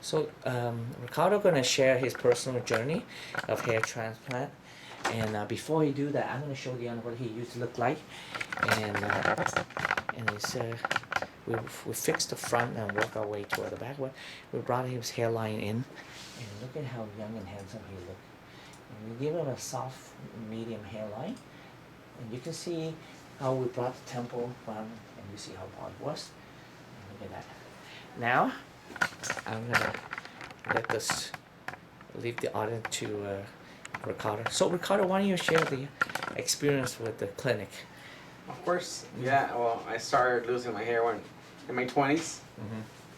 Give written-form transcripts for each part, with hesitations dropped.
So Ricardo gonna share his personal journey of hair transplant, and before he do that, I'm gonna show you what he used to look like, and it's we fixed the front and work our way toward the back. We brought his hairline in, and look at how young and handsome he look. And we give him a soft medium hairline, and you can see how we brought the temple from, and you see how broad it was. And look at that. Now I'm gonna let this leave the audience to Ricardo. So Ricardo, why don't you share the experience with the clinic? Of course, yeah. Well, I started losing my hair when in my 20s.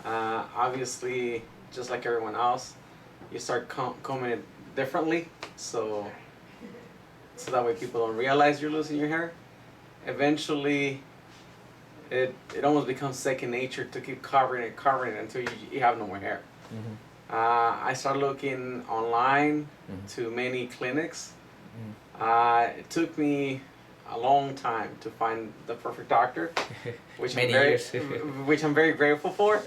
Obviously, just like everyone else, you start combing it differently, so that way people don't realize you're losing your hair. Eventually, it almost becomes second nature to keep covering it until you have no more hair. I started looking online to many clinics. It took me a long time to find the perfect doctor, which which I'm very grateful for.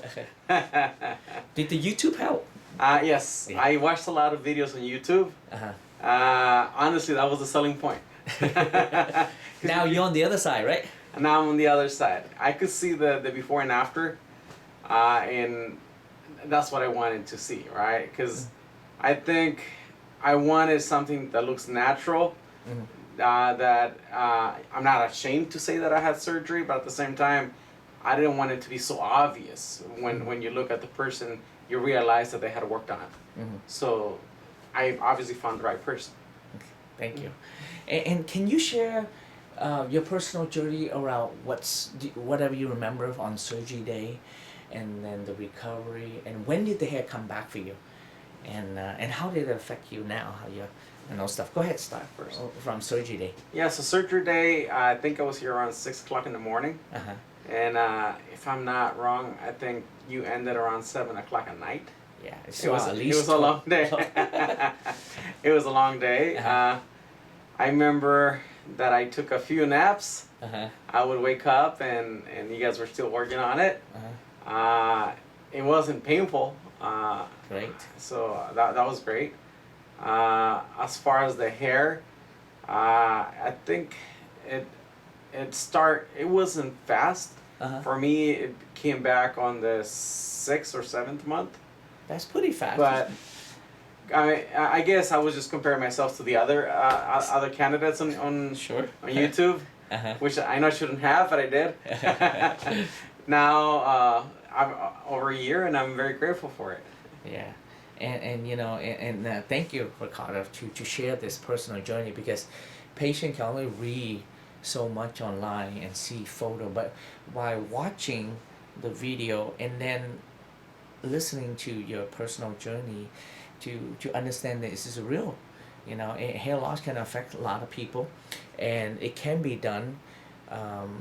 Did the YouTube help? Yes, yeah. I watched a lot of videos on YouTube. Honestly, that was the selling point. Now you're on the other side, right? Now I'm on the other side. I could see the before and after, and that's what I wanted to see, right? Because I think I wanted something that looks natural, that I'm not ashamed to say that I had surgery, but at the same time, I didn't want it to be so obvious. When you look at the person, you realize that they had worked on it. So I obviously found the right person. Okay. Thank you. And can you share your personal journey around whatever you remember on surgery day, and then the recovery, and when did the hair come back for you, and how did it affect you now? How you stuff. Go ahead, start first from surgery day. Yeah, so surgery day, I think I was here around 6 o'clock in the morning, and if I'm not wrong, I think you ended around 7 o'clock at night. Yeah, it was a long day. It was a long day. I remember that I took a few naps. I would wake up and you guys were still working on it. It wasn't painful. Great. So that was great. As far as the hair, I think it wasn't fast. For me, it came back on the 6th or 7th month. That's pretty fast. But I guess I was just comparing myself to the other candidates on YouTube, which I know I shouldn't have, but I did. Now I'm over a year, and I'm very grateful for it. Yeah, and thank you, Ricardo, to share this personal journey, because patient can only read so much online and see photo, but by watching the video and then listening to your personal journey, to understand that this is real. Hair loss can affect a lot of people, and it can be done,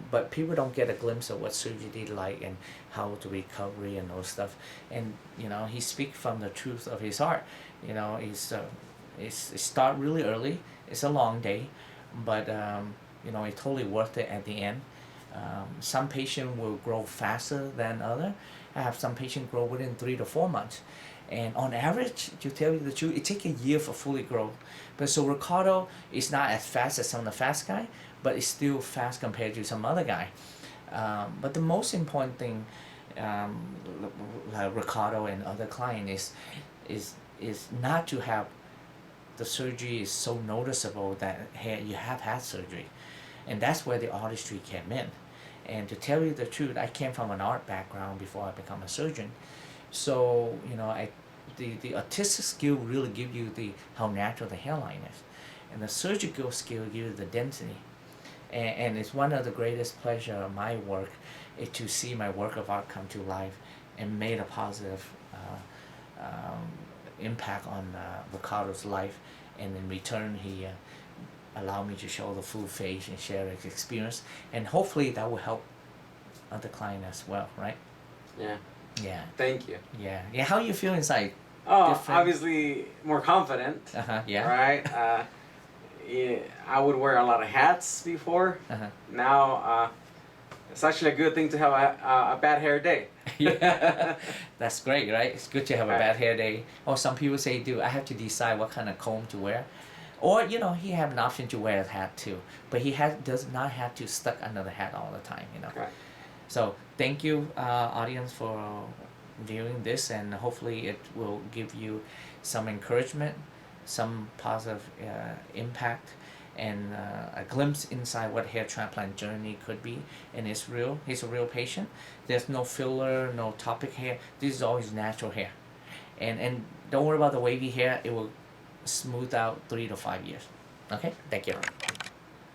but people don't get a glimpse of what surgery like and how to recovery and those stuff. And he speaks from the truth of his heart. It start really early. It's a long day, but it's totally worth it at the end. Some patient will grow faster than other. I have some patient grow within 3 to 4 months. And on average, to tell you the truth, it takes a year for fully grow. But so Ricardo is not as fast as some of the fast guy, but it's still fast compared to some other guy. But the most important thing, like Ricardo and other client, is not to have the surgery is so noticeable that you have had surgery, and that's where the artistry came in. And to tell you the truth, I came from an art background before I become a surgeon. So the artistic skill really give you how natural the hairline is, and the surgical skill give you the density. And it's one of the greatest pleasure of my work is to see my work of art come to life and made a positive impact on Ricardo's life. And in return, he allowed me to show the full face and share his experience, and hopefully that will help other client as well, right? Yeah. Yeah. Thank you. Yeah. How you feel inside? Oh, different? Obviously more confident. Yeah. Right. Yeah, I would wear a lot of hats before. Now It's actually a good thing to have a bad hair day. Yeah, that's great, right? It's good to have a Right. bad hair day. Or some people say, dude, I have to decide what kind of comb to wear. Or, you know, he have an option to wear a hat too. But he does not have to stuck under the hat all the time, you know. Right. So thank you, audience, for viewing this, and hopefully it will give you some encouragement, some positive impact, and a glimpse inside what hair transplant journey could be. And it's real. He's a real patient. There's no filler, no topic hair. This is always natural hair, and don't worry about the wavy hair. It will smooth out 3 to 5 years. Okay, thank you.